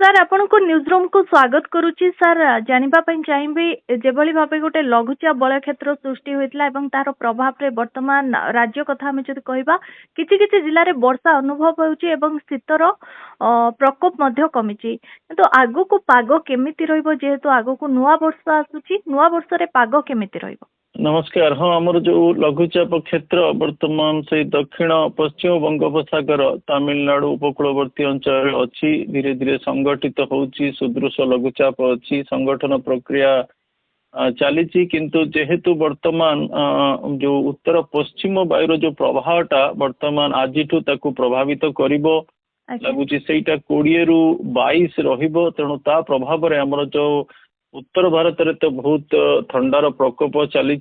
Sir ଆପଣଙ୍କୁ news ରୁମ୍କୁ ସ୍ୱାଗତ କରୁଛି। ସାର୍ ଜାଣିବା ପାଇଁ ଚାହିଁବି ଯେଭଳି ଭାବେ ଗୋଟେ ଲଘୁଚାପ ବଳୟ କ୍ଷେତ୍ର ସୃଷ୍ଟି ହୋଇଥିଲା ଏବଂ ତାର ପ୍ରଭାବରେ ବର୍ତ୍ତମାନ ରାଜ୍ୟ କଥା ଆମେ ଯଦି କହିବା କିଛି କିଛି ଜିଲ୍ଲାରେ ବର୍ଷା ଅନୁଭବ ହେଉଛି ଏବଂ ଶୀତର ପ୍ରକୋପ ମଧ୍ୟ କମିଛି। କିନ୍ତୁ ଆଗକୁ ପାଗ କେମିତି ରହିବ, ଯେହେତୁ ଆଗକୁ ନୂଆ ବର୍ଷ ଆସୁଛି, ନୂଆ ବର୍ଷରେ ପାଗ କେମିତି ରହିବ? नमस्कार। हाँ, आमर जो लघुचाप क्षेत्र वर्तमान से दक्षिण पश्चिम बंगोपसागर तमिलनाडु उपकूलवर्ती अंचल अच्छी धीरे धीरे संगठित होची सुदृश लघुचाप अच्छी संगठन प्रक्रिया चली किंतु जेहेतु वर्तमान जो उत्तर पश्चिम वायुर जो प्रभावटा वर्तमान आज प्रभावित करिबो लगुची सेटा 20 रु 22 रहिबो। तेणु ता प्रभाव रे हमर जो उत्तर भारत रे तो बहुत ठंडार प्रकोप चली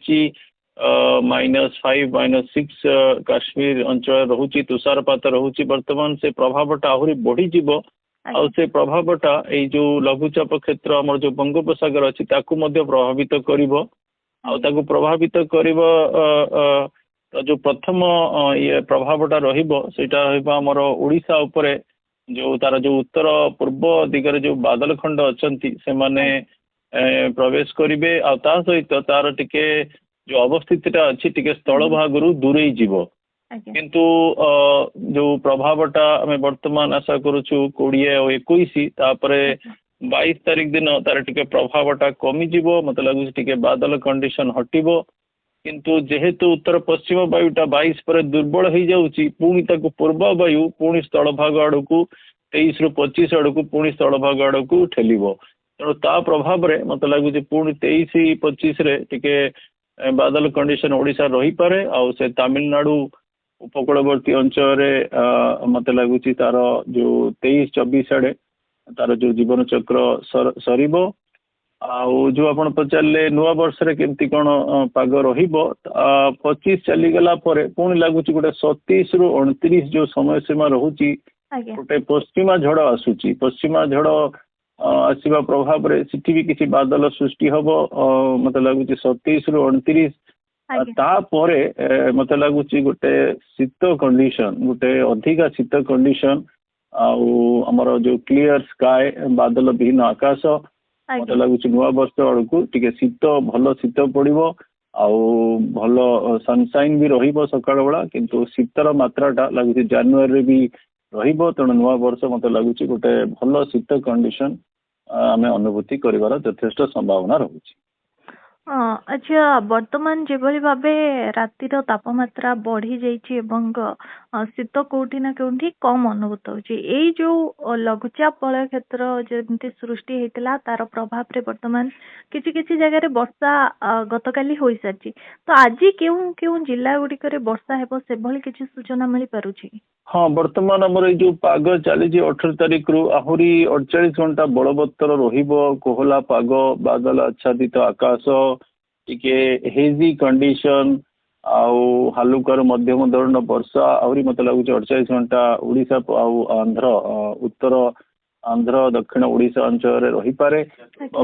-5 -6 काश्मीर अंचल रहुची तुषारपात रहुची। वर्तमान से प्रभावटा आहुरी बढ़ी जीवो और से प्रभावटा ए जो लघुचाप क्षेत्र हमर जो बंगोपसागर अछि ताकू मध्य प्रभावित करिवो और ताकू प्रभावित करिवो। जो प्रथम ये प्रभावटा रहिबो सेटा रहिबो हमर ओडिशा उपरे जो तार जो उत्तर पूर्व दिगरे जो बादल खंड अछंती से माने प्रवेश करिवे आ ता सहित तार टिके जो अवस्थितिटा अछि टिके स्थल भागरु दूरे जीवो। किंतु जो प्रभावटा हमें वर्तमान आशा करूछु 20 और 21 तापरे 22 तारीख दिन तार टिके प्रभावटा कमी जीवो। मत लागुछि टिके बादल कंडीशन हटिबो किंतु जेहेतु उत्तर पश्चिम वायुटा 22 पर दुर्बल हो जाउछि पुणी ताकू पूर्व वायु पुणी स्थल भाग आड़कू 23 रु 25 आड़कू पुणी स्थल भाग आड़कू ठेलिबो। तेणु ता प्रभाव रे मत लागुछि पुणी 23-25 रे टिके बादल कंडीशन ओडिशा रही पारे और से तमिलनाडु उपकूलवर्ती अंचल रे मत लगुच तार जो 23-24 आड़े तार जो जीवन चक्र सरीबो। आउ जो आपण पचारे नुआ वर्ष रे केमती कोन पाग रहिबो 25 चली गला परे पुणी लगुच गोटे 27 रु 29 जो समय सीमा रहुची गोटे पश्चिमा झड़ आसुची। पश्चिमा झड़ आसवा प्रभाव रे सिटी भी किसी बादल सृष्टि हबो। मत लगुच 27 रु 29 तापरे मत लगुच गोटे शीत कंडीशन गोटे अधिका शीत कंडीशन आमर जो क्लियर स्काय बादल विहीन आकाश मत लगुच नुआ वर्ष आड़कू टिके शीत भल शीत पड़ो आउ भल सनसाइन भी रहिबो सकाळ बेला किंतु शीतर मात्राटा लगुच जनवरी भी रहिबो। तेणु नुआ वर्ष मत लगुच गोटे भल शीत कंडीशन आमे अनुभूति करिवार यथेष्ट संभावना रहुची। अच्छा, वर्तमान जेभली भाबे रातिर तापमात्रा बढ़ी जाइछि एवं शीत कोठी ना कोठी कम अनुभूत होछि। एई जो लघुचाप बलय क्षेत्र जेमती सृष्टि हेतिला तार प्रभाव रे वर्तमान किछि किछि जगह रे वर्षा गतकाली होई सारछि। तो आज केउं केउं जिल्ला गुडी करे वर्षा हेबो से भली किछि सूचना मिली पारुछि? हाँ, वर्तमान हमर जो पाग चली 18 तारीख रु आहुरी 48 घंटा बलवत्तर रहिबो। कोहला पाग बादल आच्छादित आकाश टिके हेजी कंडीशन आउ हालुकार मध्यम धरण वर्षा आहुरी मत लगुच 48 घंटा ओडिशा आउ आंध्र उत्तर आंध्र दक्षिण ओडिशा अंचल रे रही पारे।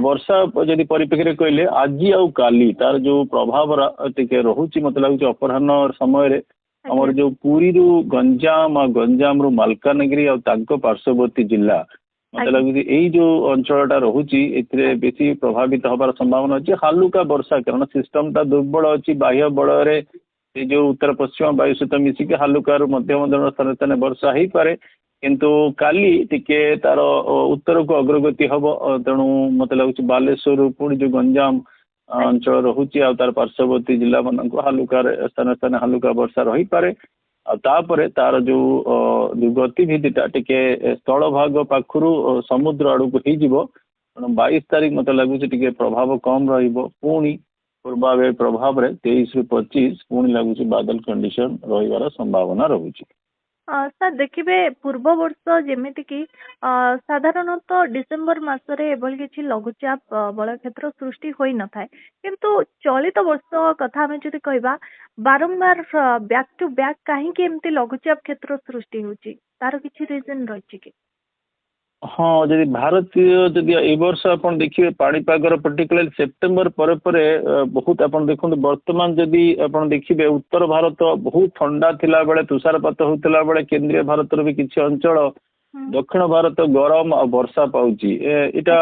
वर्षा जदि परिप्रेक्षी कहले आज आउ काली तार जो प्रभाव टिके रहुची मत लगुच अपराह्न समय रे हमर जो पुरी रु गंजाम आ गंजाम रु मालकानगिरी और तांको पार्श्ववर्ती जिला मत लगुच एई जो अंचलटा रहुची एथिरे बेसी प्रभावित होबार संभावना अछि। हालुका वर्षा कारण सिस्टमटा दुर्बल अछि बाह्य बल रे ए जो उत्तर पश्चिम वायु सहित मिसिक हालुका रु मध्यम धरण स्थान स्थान वर्षा हेई पारे किंतु काली टिके तार उत्तर को अग्रगति हबो। तेणु मत लगुच बालेश्वर पुणी जो गंजाम अंचल रहुची आ तार पार्श्ववर्ती जिला मान हालुका स्थान स्थान हालुका वर्षा रही पारे। तापरे तार जो गतिविधिटा टिके स्थल भाग पाखरु समुद्र आड़क हो 22 तारीख मत लगुच टिके प्रभाव कम रहिबो। पुणी पूर्वावे प्रभाव रे 23 रु 25 पुणी लगुच बादल कंडीशन रहिबार संभावना रहुची। सर देखिए पूर्व वर्ष जेमिति कि साधारणतः डिसेम्बर मासरे एभली किछि लघुचाप बलय क्षेत्र सृष्टि होई न थाए किंतु चलित वर्ष कथा हमें जदि कहबा बारंबार बैक टू बैक काहे कि एमती लघुचाप क्षेत्र सृष्टि होची तार किछि रीजन रहिछि कि? हाँ, जदि भारतीय जदि ए वर्ष अपन देखिए पाणीपागर पर्टिकुलर सेप्टेम्बर पर बहुत अपन देखो वर्तमान जदि अपन देखिए उत्तर भारत बहुत ठंडा थिला बेले तुषारपात होता बेले केंद्रीय भारत भी किसी अंचल दक्षिण भारत गरम और वर्षा पाउची एटा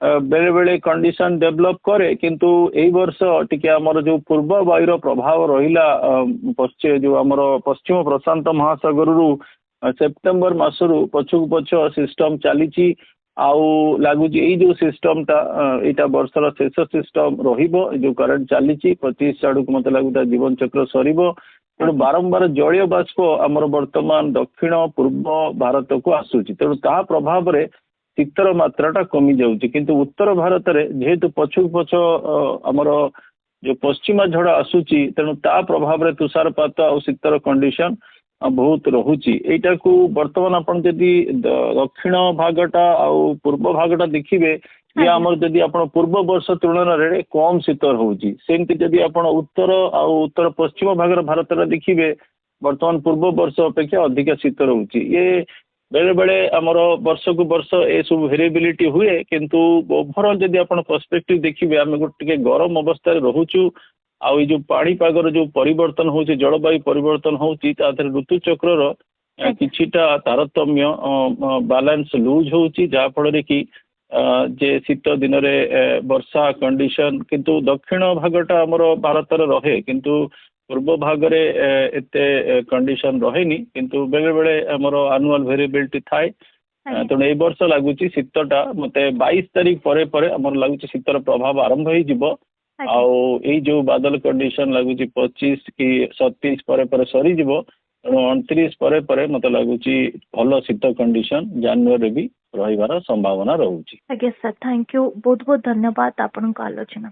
बेले बेले कंडीशन डेवलप करे किंतु एई वर्ष टिके हमर जो पूर्व वायुर प्रभाव रहिला पश्चिम जो हमर पश्चिम प्रशांत महासागर रु सेप्टेम्बर मासरू पछुक पछ सिस्टम चलीची आउ लगुच जो सिस्टम टा एटा वर्षर शेष सिस्टम रहिबो जो करंट चलीची 25 आड़ को मत लगुता जीवन चक्र सरीबो तेणु बारंबार जलीय बाष्प आमर वर्तमान दक्षिण पूर्व भारत को आसूची तेणु ता प्रभाव रे शीतर मात्राटा कमी जाउची किंतु उत्तर भारत रे जेहेतु पछुक पछ आमर जो पश्चिमा झड़ आसूची तेणु ता प्रभाव रे तुषारपात और शीतर कंडीशन बहुत रहुची एटा को वर्तमान अपन जदि दक्षिण भागटा और पूर्व भागटा देखिबे ये आमर जदि आपण पूर्व वर्ष तुलन रे कम शीतर होउची सेमति जदि आपण उत्तर और उत्तर पश्चिम भागर भारत रे देखिबे वर्तमान पूर्व वर्ष अपेक्षा अधिक शीतर होउची ये बेले बेले आमर वर्ष को वर्ष ए सब वेरिएबिलिटी हुए किंतु ओवरऑल जदि आपण पर्सपेक्टिव देखिबे आमे गोटे गरम अवस्था रे रहूचु आउ जो पाणीपागर जो परिवर्तन होची जलवायु परिवर्तन होची ताथरे ऋतु चक्र किछिटा तारतम्य बैलेंस लूज होची जा फल कि जे शीत दिन रे वर्षा कंडीशन किंतु दक्षिण भागटा हमर भारत रे रहे किंतु पूर्व भाग रे एते कंडीशन रहेनी किंतु बेले बेले हमर एनुअल वेरिएबिलिटी थाए तेणु ए वर्ष लगुच शीतटा मते 22 तारीख परे परे हमर लगुच शीतर प्रभाव आरंभ हो जिवो आउ ए जो बादल कंडीशन लगुच 25 कि 27 परे परे सरी जिवो तेणु 29 परे परे मते लगुच भल शीत कंडीशन जनवरी भी रहिबार संभावना रहउची। आज्ञा सर थैंक यू बहुत बहुत धन्यवाद आपन को आलोचना